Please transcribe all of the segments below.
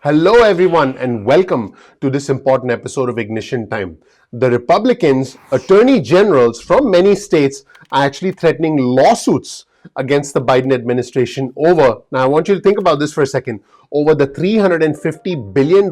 Hello, everyone, and welcome to this important episode of Ignition Time. The Republicans, attorney generals from many states are actually threatening lawsuits against the Biden administration over, now I want you to think about this for a second, over the $350 billion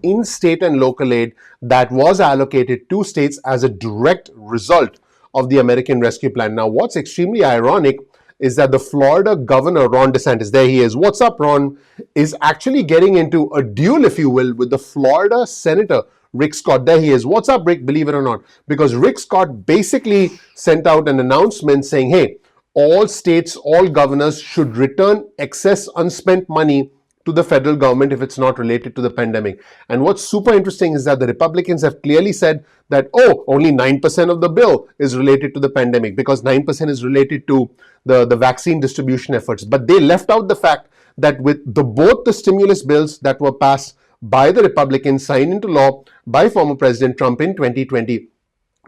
in state and local aid that was allocated to states as a direct result of the American Rescue Plan. Now, what's extremely ironic is that the Florida governor, Ron DeSantis, there he is, what's up, Ron, is actually getting into a duel, if you will, with the Florida Senator, Rick Scott. There he is. What's up, Rick, believe it or not? Because Rick Scott basically sent out an announcement saying, hey, all states, all governors should return excess unspent money to the federal government if it's not related to the pandemic. And what's super interesting is that the Republicans have clearly said that, only 9% of the bill is related to the pandemic because 9% is related to the vaccine distribution efforts. But they left out the fact that with both the stimulus bills that were passed by the Republicans, signed into law by former President Trump in 2020,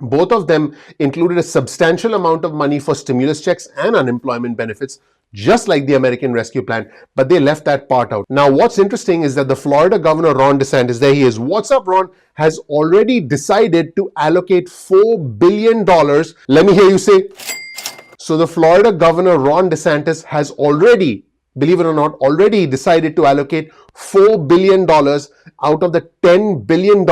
both of them included a substantial amount of money for stimulus checks and unemployment benefits, just like the American Rescue Plan, but they left that part out. Now, what's interesting is that the Florida governor, Ron DeSantis, there he is. What's up, Ron? Has already decided to allocate $4 billion. Let me hear you say. So the Florida governor, Ron DeSantis, has already, believe it or not, already decided to allocate $4 billion out of the $10 billion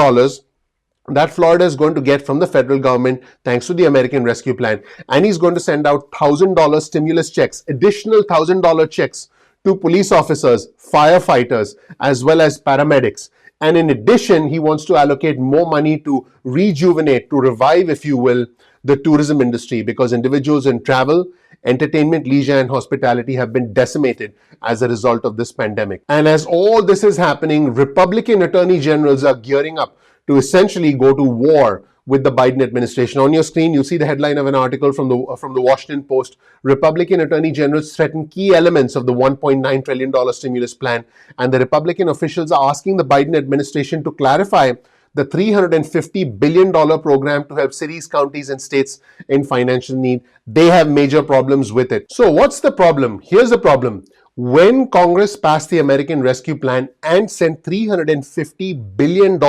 that Florida is going to get from the federal government thanks to the American Rescue Plan. And he's going to send out $1,000 stimulus checks, additional $1,000 checks to police officers, firefighters, as well as paramedics. And in addition, he wants to allocate more money to rejuvenate, to revive, if you will, the tourism industry, because individuals in travel, entertainment, leisure, and hospitality have been decimated as a result of this pandemic. And as all this is happening, Republican attorney generals are gearing up to essentially go to war with the Biden administration. On your screen, you see the headline of an article from the Washington Post. Republican attorney generals threaten key elements of the $1.9 trillion stimulus plan, and the Republican officials are asking the Biden administration to clarify the $350 billion program to help cities, counties, and states in financial need. They have major problems with it. So what's the problem? Here's the problem. When Congress passed the American Rescue Plan and sent $350 billion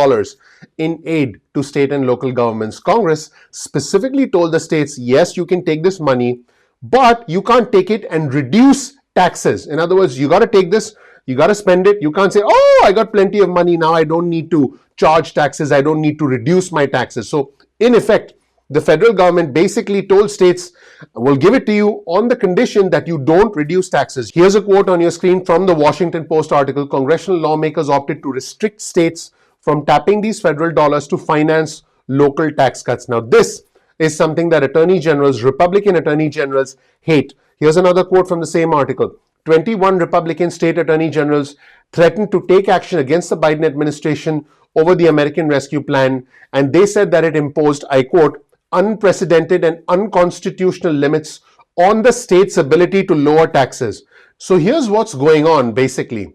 in aid to state and local governments, Congress specifically told the states, yes, you can take this money, but you can't take it and reduce taxes. In other words, you got to take this, you got to spend it. You can't say, I got plenty of money now, I don't need to charge taxes, I don't need to reduce my taxes. So in effect, the federal government basically told states, we'll give it to you on the condition that you don't reduce taxes. Here's a quote on your screen from the Washington Post article. Congressional lawmakers opted to restrict states from tapping these federal dollars to finance local tax cuts. Now, this is something that attorney generals, Republican attorney generals, hate. Here's another quote from the same article. 21 Republican state attorney generals threatened to take action against the Biden administration over the American Rescue Plan, and they said that it imposed, I quote, unprecedented and unconstitutional limits on the state's ability to lower taxes. So here's what's going on basically.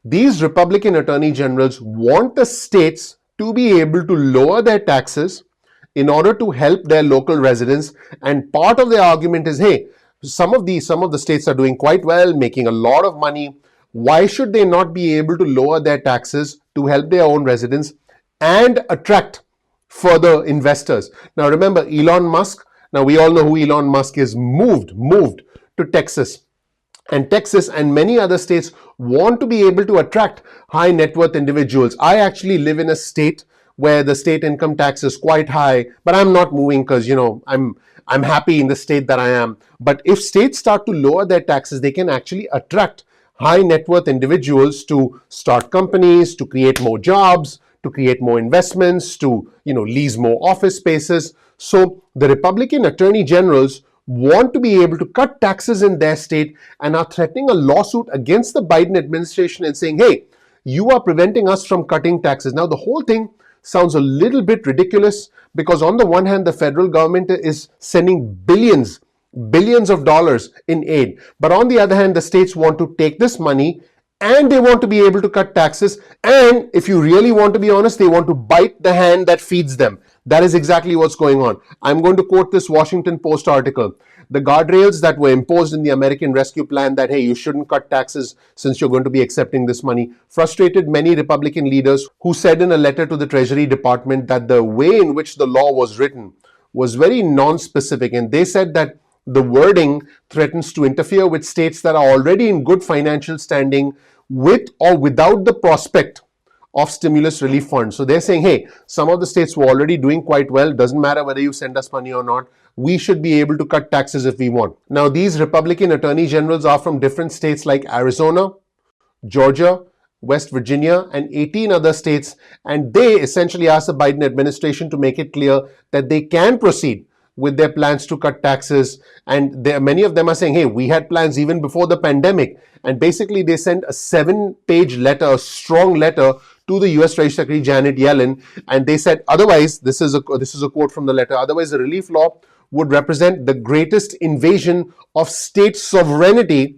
These Republican attorney generals want the states to be able to lower their taxes in order to help their local residents. And part of their argument is, hey, some of the states are doing quite well, making a lot of money. Why should they not be able to lower their taxes to help their own residents and attract further investors? Now remember, Elon Musk, now we all know who Elon Musk is, moved to Texas. And Texas and many other states want to be able to attract high net worth individuals. I actually live in a state where the state income tax is quite high, but I'm not moving because, I'm happy in the state that I am. But if states start to lower their taxes, they can actually attract high net worth individuals to start companies, to create more jobs, to create more investments, to lease more office spaces. So the Republican attorney generals want to be able to cut taxes in their state and are threatening a lawsuit against the Biden administration and saying, hey, you are preventing us from cutting taxes. Now the whole thing sounds a little bit ridiculous because on the one hand, the federal government is sending billions of dollars in aid. But on the other hand, the states want to take this money and they want to be able to cut taxes. And if you really want to be honest, they want to bite the hand that feeds them. That is exactly what's going on. I'm going to quote this Washington Post article. The guardrails that were imposed in the American Rescue Plan that, hey, you shouldn't cut taxes since you're going to be accepting this money, frustrated many Republican leaders who said in a letter to the Treasury Department that the way in which the law was written was very non-specific. And they said that the wording threatens to interfere with states that are already in good financial standing with or without the prospect of stimulus relief funds. So they're saying, hey, some of the states were already doing quite well. Doesn't matter whether you send us money or not. We should be able to cut taxes if we want. Now, these Republican attorney generals are from different states like Arizona, Georgia, West Virginia, and 18 other states. And they essentially asked the Biden administration to make it clear that they can proceed with their plans to cut taxes. And many of them are saying, hey, we had plans even before the pandemic. And basically, they sent a 7-page letter, a strong letter to the US Treasury Secretary Janet Yellen. And they said, otherwise, this is a quote from the letter, otherwise the relief law would represent the greatest invasion of state sovereignty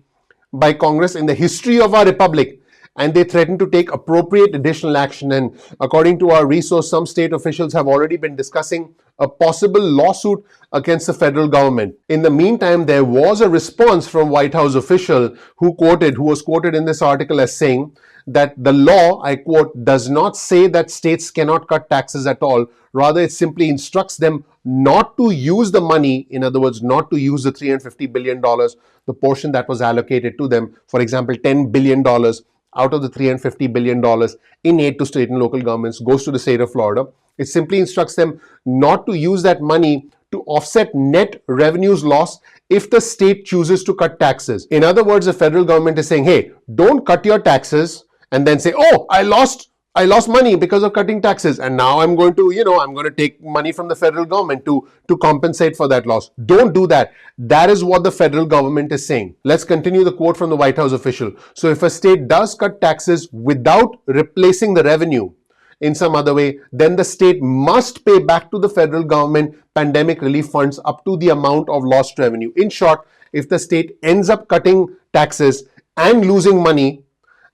by Congress in the history of our republic. And they threaten to take appropriate additional action. And according to our resource, some state officials have already been discussing a possible lawsuit against the federal government. In the meantime, there was a response from White House official who was quoted in this article as saying that the law, I quote, does not say that states cannot cut taxes at all. Rather, it simply instructs them not to use the money, in other words, not to use the $350 billion, the portion that was allocated to them, for example, $10 billion out of the $350 billion in aid to state and local governments goes to the state of Florida. It simply instructs them not to use that money to offset net revenues lost if the state chooses to cut taxes. In other words, the federal government is saying, hey, don't cut your taxes and then say, oh, I lost money because of cutting taxes, and now I'm going to take money from the federal government to compensate for that loss. Don't do that. That is what the federal government is saying. Let's continue the quote from the White House official. So if a state does cut taxes without replacing the revenue in some other way, then the state must pay back to the federal government pandemic relief funds up to the amount of lost revenue. In short, if the state ends up cutting taxes and losing money,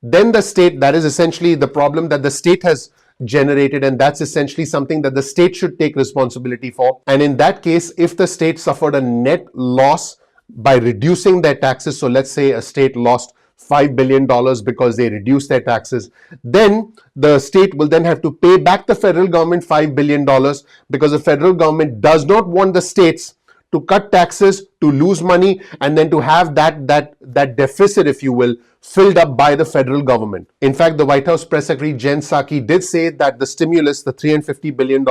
then the state, that is essentially the problem that the state has generated, and that's essentially something that the state should take responsibility for. And in that case, if the state suffered a net loss by reducing their taxes, so let's say a state lost $5 billion because they reduced their taxes, then the state will then have to pay back the federal government $5 billion because the federal government does not want the states to cut taxes, to lose money, and then to have that deficit, if you will, filled up by the federal government. In fact, the White House Press Secretary Jen Psaki did say that the stimulus, the $350 billion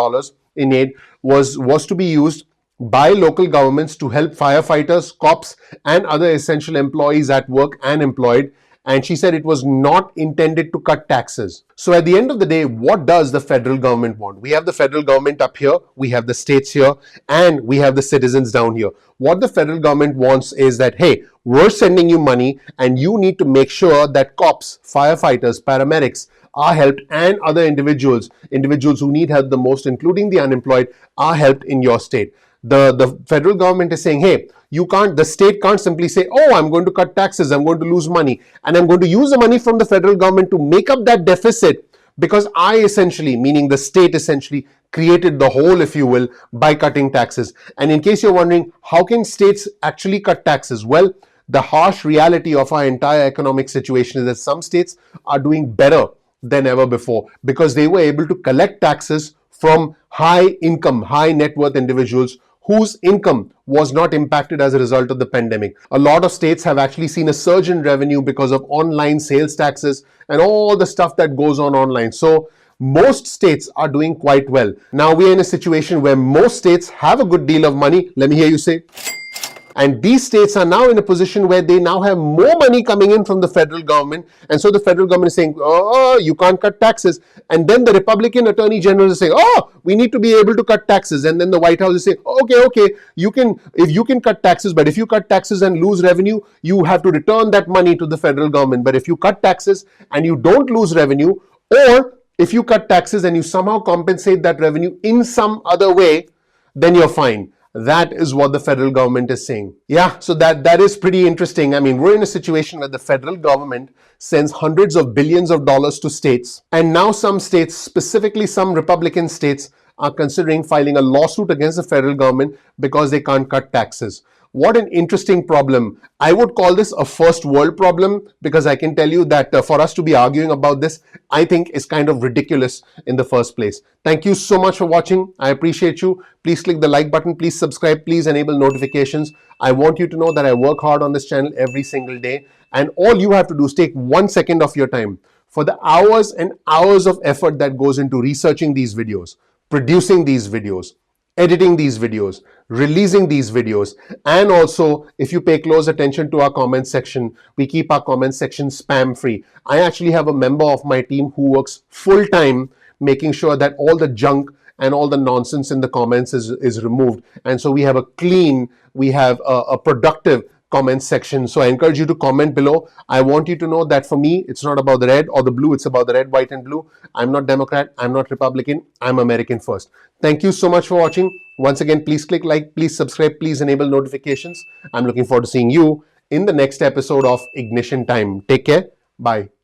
in aid, was to be used by local governments to help firefighters, cops, and other essential employees at work and employed. And she said it was not intended to cut taxes. So at the end of the day, what does the federal government want? We have the federal government up here, we have the states here, and we have the citizens down here. What the federal government wants is that, hey, we're sending you money and you need to make sure that cops, firefighters, paramedics are helped, and other individuals who need help the most, including the unemployed, are helped in your state. The federal government is saying, hey, the state can't simply say, oh, I'm going to cut taxes, I'm going to lose money, and I'm going to use the money from the federal government to make up that deficit because I essentially, meaning the state essentially, created the hole, if you will, by cutting taxes. And in case you're wondering, how can states actually cut taxes? Well, the harsh reality of our entire economic situation is that some states are doing better than ever before because they were able to collect taxes from high income, high net worth individuals whose income was not impacted as a result of the pandemic. A lot of states have actually seen a surge in revenue because of online sales taxes and all the stuff that goes on online. So most states are doing quite well. Now we are in a situation where most states have a good deal of money. Let me hear you say. And these states are now in a position where they now have more money coming in from the federal government. And so the federal government is saying, oh, you can't cut taxes. And then the Republican attorney general is saying, oh, we need to be able to cut taxes. And then the White House is saying, okay, if you can cut taxes, but if you cut taxes and lose revenue, you have to return that money to the federal government. But if you cut taxes and you don't lose revenue, or if you cut taxes and you somehow compensate that revenue in some other way, then you're fine. That is what the federal government is saying. Yeah, so that is pretty interesting. I mean, we're in a situation where the federal government sends hundreds of billions of dollars to states. And now some states, specifically some Republican states, are considering filing a lawsuit against the federal government because they can't cut taxes. What an interesting problem. I would call this a first world problem, because I can tell you that for us to be arguing about this, I think is kind of ridiculous in the first place. Thank you so much for watching. I appreciate you. Please click the like button. Please subscribe. Please enable notifications. I want you to know that I work hard on this channel every single day. And all you have to do is take 1 second of your time for the hours and hours of effort that goes into researching these videos, producing these videos, editing these videos, releasing these videos, and also if you pay close attention to our comment section, we keep our comment section spam free. I actually have a member of my team who works full time making sure that all the junk and all the nonsense in the comments is removed. And so we have a clean, we have a productive comment section. So I encourage you to comment below. I want you to know that for me, it's not about the red or the blue. It's about the red, white, and blue. I'm not Democrat. I'm not Republican. I'm American first. Thank you so much for watching. Once again, please click like, please subscribe, please enable notifications. I'm looking forward to seeing you in the next episode of Ignition Time. Take care. Bye.